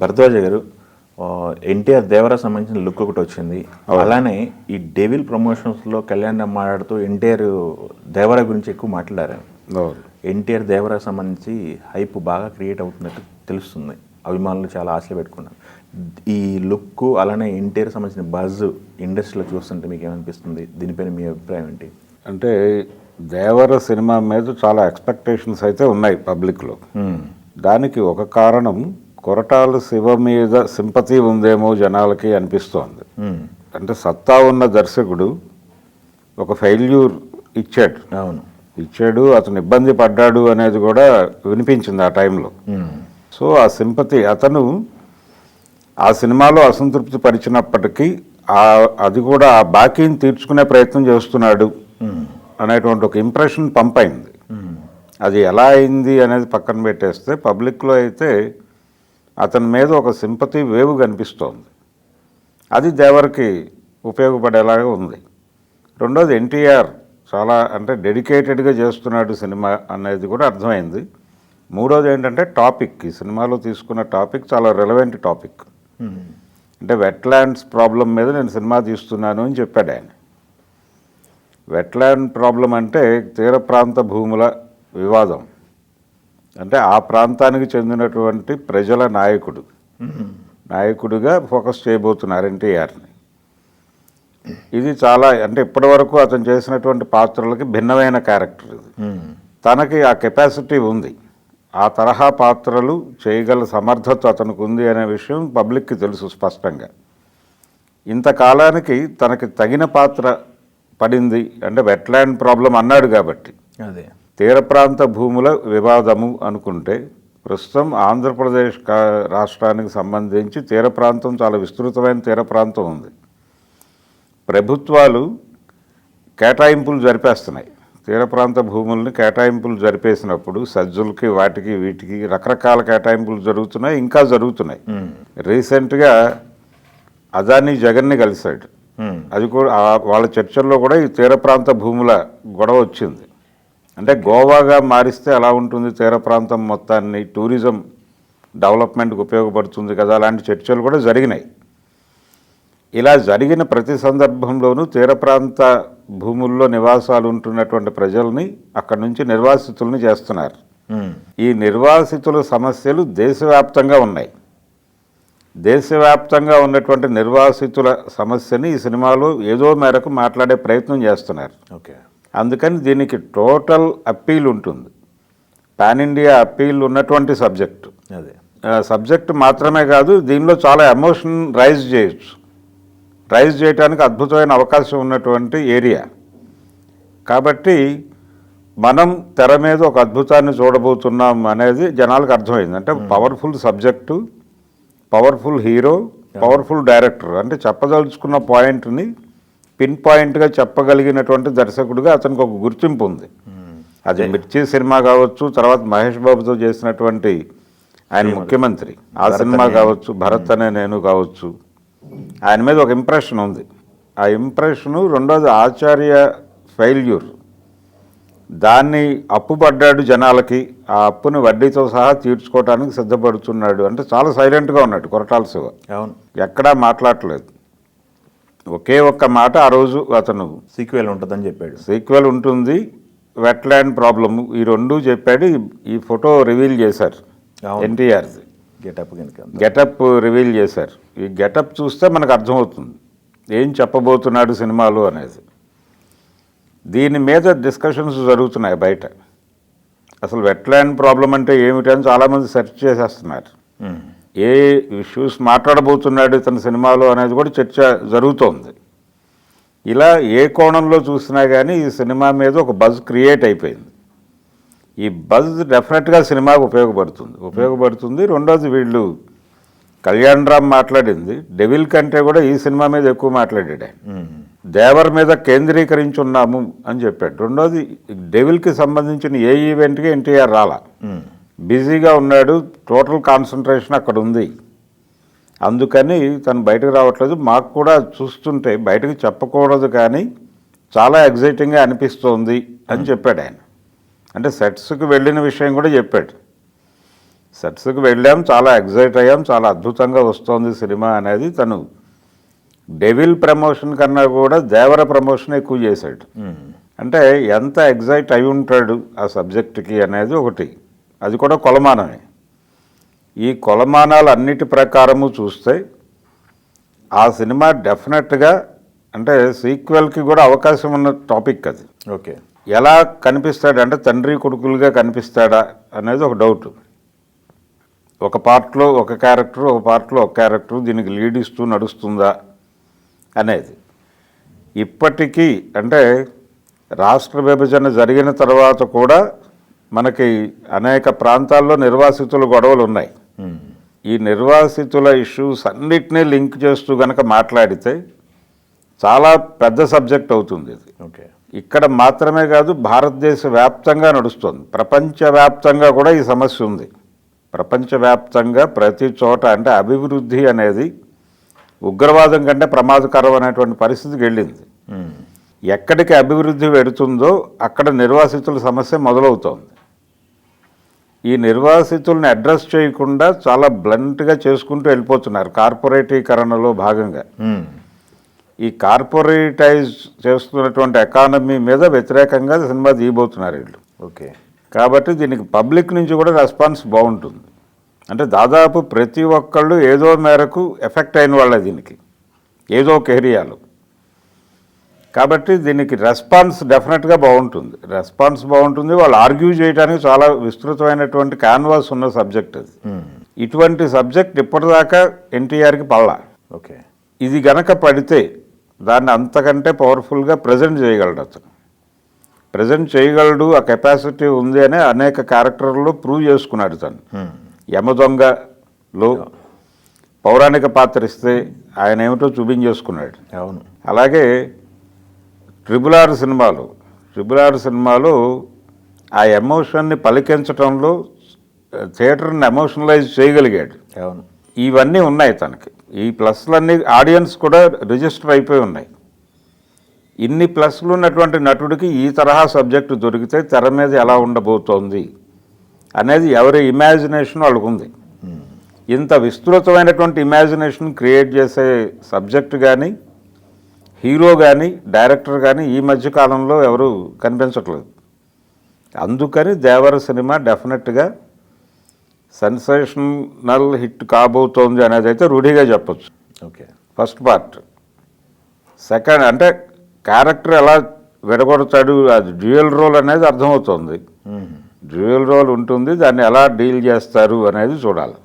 భరద్వాజ గారు, ఎన్టీఆర్ దేవరా సంబంధించిన లుక్ ఒకటి వచ్చింది. అలానే ఈ డెవిల్ ప్రమోషన్స్లో కళ్యాణ్ రామ్ మాట్లాడుతూ ఎన్టీఆర్ దేవరా గురించి ఎక్కువ మాట్లాడారు. ఎన్టీఆర్ దేవరా సంబంధించి హైప్ బాగా క్రియేట్ అవుతున్నట్టు తెలుస్తుంది. అభిమానులు చాలా ఆశలు పెట్టుకున్నారు. ఈ లుక్ అలానే ఎన్టీఆర్ సంబంధించిన బజ్ ఇండస్ట్రీలో చూస్తుంటే మీకు ఏమనిపిస్తుంది? దీనిపైన మీ అభిప్రాయం ఏంటి? అంటే దేవర సినిమా మీద చాలా ఎక్స్పెక్టేషన్స్ అయితే ఉన్నాయి పబ్లిక్లో. దానికి ఒక కారణం కొరటాల శివ మీద సింపతి ఉందేమో జనాలకి అనిపిస్తోంది. అంటే సత్తా ఉన్న దర్శకుడు ఒక ఫెయిల్యూర్ ఇచ్చాడు. ఇచ్చాడు, అతను ఇబ్బంది పడ్డాడు అనేది కూడా వినిపించింది ఆ టైంలో. సో ఆ సింపతి అతను ఆ సినిమాలో అసంతృప్తి పరిచినప్పటికీ అది కూడా ఆ బాకీని తీర్చుకునే ప్రయత్నం చేస్తున్నాడు అనేటువంటి ఒక ఇంప్రెషన్ పంప్ అయింది. అది ఎలా అయింది అనేది పక్కన పెట్టేస్తే పబ్లిక్లో అయితే అతని మీద ఒక సింపతి వేవ్ కనిపిస్తోంది. అది దేవరికి ఉపయోగపడేలాగా ఉంది. రెండోది ఎన్టీఆర్ చాలా అంటే డెడికేటెడ్గా చేస్తున్నాడు సినిమా అనేది కూడా అర్థమైంది. మూడోది ఏంటంటే టాపిక్, ఈ సినిమాలో తీసుకున్న టాపిక్ చాలా రెలవెంట్ టాపిక్. అంటే వెట్లాండ్స్ ప్రాబ్లం మీద నేను సినిమా తీస్తున్నాను అని చెప్పాడు ఆయన. వెట్లాండ్ ప్రాబ్లం అంటే తీర ప్రాంత భూముల వివాదం. అంటే ఆ ప్రాంతానికి చెందినటువంటి ప్రజల నాయకుడిగా ఫోకస్ చేయబోతున్నారు ఎన్టీఆర్ని. ఇది చాలా అంటే ఇప్పటి వరకు అతను చేసినటువంటి పాత్రలకి భిన్నమైన క్యారెక్టర్ ఇది. తనకి ఆ కెపాసిటీ ఉంది, ఆ తరహా పాత్రలు చేయగల సమర్థత అతనికి ఉంది అనే విషయం పబ్లిక్కి తెలుసు స్పష్టంగా. ఇంతకాలానికి తనకి తగిన పాత్ర పడింది. అంటే వెట్లాండ్ ప్రాబ్లం అన్నాడు కాబట్టి అదే తీర ప్రాంత భూముల వివాదము అనుకుంటే ప్రస్తుతం ఆంధ్రప్రదేశ్ రాష్ట్రానికి సంబంధించి తీర ప్రాంతం చాలా విస్తృతమైన తీర ప్రాంతం ఉంది. ప్రభుత్వాలు కేటాయింపులు జరిపేస్తున్నాయి. తీర ప్రాంత భూముల్ని కేటాయింపులు జరిపేసినప్పుడు సజ్జులకి వాటికి వీటికి రకరకాల కేటాయింపులు జరుగుతున్నాయి, ఇంకా జరుగుతున్నాయి. రీసెంట్గా అదానీ జగన్ని కలిశాడు. అది కూడా వాళ్ళ చర్చల్లో కూడా ఈ తీర ప్రాంత భూముల గొడవ వచ్చింది. అంటే గోవాగా మారిస్తే ఎలా ఉంటుంది, తీర ప్రాంతం మొత్తాన్ని టూరిజం డెవలప్మెంట్కి ఉపయోగపడుతుంది కదా, అలాంటి చర్చలు కూడా జరిగినాయి. ఇలా జరిగిన ప్రతి సందర్భంలోనూ తీర ప్రాంత భూముల్లో నివాసాలు ఉంటున్నటువంటి ప్రజల్ని అక్కడి నుంచి నిర్వాసితుల్ని చేస్తున్నారు. ఈ నిర్వాసితుల సమస్యలు దేశవ్యాప్తంగా ఉన్నాయి. దేశవ్యాప్తంగా ఉన్నటువంటి నిర్వాసితుల సమస్యని ఈ సినిమాలో ఏదో మేరకు మాట్లాడే ప్రయత్నం చేస్తున్నారు. ఓకే, అందుకని దీనికి టోటల్ అప్పీల్ ఉంటుంది. పాన్ ఇండియా అప్పీల్ ఉన్నటువంటి సబ్జెక్టు. అదే సబ్జెక్టు మాత్రమే కాదు, దీనిలో చాలా ఎమోషన్ రైజ్ చేయడానికి అద్భుతమైన అవకాశం ఉన్నటువంటి ఏరియా. కాబట్టి మనం తెర మీద ఒక అద్భుతాన్ని చూడబోతున్నాం అనేది జనాలకు అర్థమైంది. అంటే powerful subject, powerful hero, powerful director. అంటే చెప్పదలుచుకున్న పాయింట్ని పిన్ పాయింట్గా చెప్పగలిగినటువంటి దర్శకుడిగా అతనికి ఒక గుర్తింపు ఉంది. అది మిర్చి సినిమా కావచ్చు, తర్వాత మహేష్ బాబుతో చేసినటువంటి ఆయన ముఖ్యమంత్రి ఆ సినిమా కావచ్చు, భరత్ అనే నేను కావచ్చు, ఆయన మీద ఒక ఇంప్రెషన్ ఉంది. ఆ ఇంప్రెషను. రెండోది ఆచార్య ఫెయిల్యూర్, దాన్ని అప్పుపడ్డాడు జనాలకి, ఆ అప్పుని వడ్డీతో సహా తీర్చుకోవడానికి సిద్ధపడుతున్నాడు. అంటే చాలా సైలెంట్గా ఉన్నాడు కొరటాల శివ. అవును, ఎక్కడా మాట్లాడలేదు. ఒకే ఒక్క మాట ఆ రోజు అతను సీక్వెల్ ఉంటుందని చెప్పాడు. సీక్వెల్ ఉంటుంది, వెట్లాండ్ ప్రాబ్లము, ఈ రెండూ చెప్పాడు. ఈ ఫోటో రివీల్ చేశారు ఎన్టీఆర్ది. గెటప్ రివీల్ చేశారు. ఈ గెటప్ చూస్తే మనకు అర్థమవుతుంది ఏం చెప్పబోతున్నాడు సినిమాలో అనేది. దీని మీద డిస్కషన్స్ జరుగుతున్నాయి బయట. అసలు వెట్లాండ్ ప్రాబ్లం అంటే ఏమిటని చాలామంది సెర్చ్ చేసేస్తున్నారు. ఏ ఇష్యూస్ మాట్లాడబోతున్నాడు ఇతని సినిమాలో అనేది కూడా చర్చ జరుగుతోంది. ఇలా ఏ కోణంలో చూసినా కానీ ఈ సినిమా మీద ఒక బజ్ క్రియేట్ అయిపోయింది. ఈ బజ్ డెఫినెట్గా సినిమాకు ఉపయోగపడుతుంది. రెండోది వీళ్ళు కళ్యాణ్ రామ్ మాట్లాడింది డెవిల్ కంటే కూడా ఈ సినిమా మీద ఎక్కువ మాట్లాడాడు. దేవర్ మీద కేంద్రీకరించి ఉన్నాము అని చెప్పాడు. రెండోది డెవిల్కి సంబంధించిన ఏ ఈవెంట్కి ఎన్టీఆర్ రాలా, బిజీగా ఉన్నాడు, టోటల్ కాన్సన్ట్రేషన్ అక్కడ ఉంది. అందుకని తను బయటకు రావట్లేదు. మాకు కూడా చూస్తుంటే బయటకు చెప్పకూడదు కానీ చాలా ఎగ్జైటింగ్గా అనిపిస్తోంది అని చెప్పాడు ఆయన. అంటే సెట్స్కి వెళ్ళిన విషయం కూడా చెప్పాడు. సెట్స్కి వెళ్ళాం, చాలా ఎగ్జైట్ అయ్యాం, చాలా అద్భుతంగా వస్తోంది సినిమా అనేది. తను డెవిల్ ప్రమోషన్ కన్నా కూడా దేవర ప్రమోషన్ ఎక్కువ చేశాడు. అంటే ఎంత ఎగ్జైట్ అయి ఉంటాడు ఆ సబ్జెక్టుకి అనేది ఒకటి, అది కూడా కొలమానమే. ఈ కొలమానాలు అన్నిటి ప్రకారము చూస్తే ఆ సినిమా డెఫినెట్గా అంటే సీక్వెల్కి కూడా అవకాశం ఉన్న టాపిక్ అది. ఓకే, ఎలా కనిపిస్తాడు అంటే తండ్రి కొడుకులుగా కనిపిస్తాడా అనేది ఒక డౌట్. ఒక పార్ట్లో ఒక క్యారెక్టర్, ఒక పార్ట్లో ఒక క్యారెక్టర్, దీనికి లీడ్ ఇస్తూ నడుస్తుందా అనేది. ఇప్పటికీ అంటే రాష్ట్ర విభజన జరిగిన తర్వాత కూడా మనకి అనేక ప్రాంతాల్లో నిర్వాసితుల గొడవలు ఉన్నాయి. ఈ నిర్వాసితుల ఇష్యూస్ అన్నిటినీ లింక్ చేస్తూ గనక మాట్లాడితే చాలా పెద్ద సబ్జెక్ట్ అవుతుంది ఇది. ఓకే, ఇక్కడ మాత్రమే కాదు, భారతదేశ వ్యాప్తంగా నడుస్తుంది, ప్రపంచవ్యాప్తంగా కూడా ఈ సమస్య ఉంది. ప్రపంచవ్యాప్తంగా ప్రతి చోట అంటే అభివృద్ధి అనేది ఉగ్రవాదం కంటే ప్రమాదకరం అనేటువంటి పరిస్థితికి వెళ్ళింది. ఎక్కడికి అభివృద్ధి పెడుతుందో అక్కడ నిర్వాసితుల సమస్య మొదలవుతోంది. ఈ నిర్వాసితుల్ని అడ్రస్ చేయకుండా చాలా బ్లంట్గా చేసుకుంటూ వెళ్ళిపోతున్నారు కార్పొరేటీకరణలో భాగంగా. ఈ కార్పొరేటైజ్ చేస్తున్నటువంటి ఎకానమీ మీద వ్యతిరేకంగా సినిమా తీయబోతున్నారు వీళ్ళు. ఓకే, కాబట్టి దీనికి పబ్లిక్ నుంచి కూడా రెస్పాన్స్ బాగుంటుంది. అంటే దాదాపు ప్రతి ఒక్కళ్ళు ఏదో మేరకు ఎఫెక్ట్ అయిన వాళ్ళే దీనికి, ఏదో ఒక ఏరియాలో. కాబట్టి దీనికి రెస్పాన్స్ డెఫినెట్గా బాగుంటుంది. రెస్పాన్స్ బాగుంటుంది, వాళ్ళు ఆర్గ్యూ చేయడానికి చాలా విస్తృతమైనటువంటి క్యాన్వాస్ ఉన్న సబ్జెక్ట్ అది. ఇటువంటి సబ్జెక్ట్ ఇప్పటిదాకా ఎన్టీఆర్కి పడలా. ఓకే, ఇది గనక పడితే దాన్ని అంతకంటే పవర్ఫుల్గా ప్రజెంట్ చేయగలడు అతను. ప్రజెంట్ చేయగలడు, ఆ కెపాసిటీ ఉంది అనే అనేక క్యారెక్టర్లో ప్రూవ్ చేసుకున్నాడు తను. యమదొంగలో పౌరాణిక పాత్ర ఇస్తే ఆయన ఏమిటో చూపించేసుకున్నాడు. అవును. అలాగే ట్రిపుల్ ఆర్ సినిమాలో ఆ ఎమోషన్ని పలికించడంలో థియేటర్ని ఎమోషనలైజ్ చేయగలిగాడు. అవును. ఇవన్నీ ఉన్నాయి తనకి. ఈ ప్లస్లన్నీ ఆడియన్స్ కూడా రిజిస్టర్ అయిపోయి ఉన్నాయి. ఇన్ని ప్లస్లు ఉన్నటువంటి నటుడికి ఈ తరహా సబ్జెక్టు దొరికితే తెర మీద ఎలా ఉండబోతోంది అనేది ఎవరి ఇమాజినేషన్ వాళ్ళకు ఉంది. ఇంత విస్తృతమైనటువంటి ఇమాజినేషన్ క్రియేట్ చేసే సబ్జెక్టు కానీ, హీరో కానీ, డైరెక్టర్ కానీ ఈ మధ్య కాలంలో ఎవరు కనిపించట్లేదు. అందుకని దేవర సినిమా డెఫినెట్గా సెన్సేషనల్ హిట్ కాబోతోంది అనేది అయితే రూఢిగా చెప్పచ్చు. Okay, first part. సెకండ్ అంటే క్యారెక్టర్ ఎలా విడగొడతాడు, అది డ్యూయల్ రోల్ అనేది అర్థమవుతుంది. డ్యూయల్ రోల్ ఉంటుంది, దాన్ని ఎలా డీల్ చేస్తారు అనేది చూడాలి.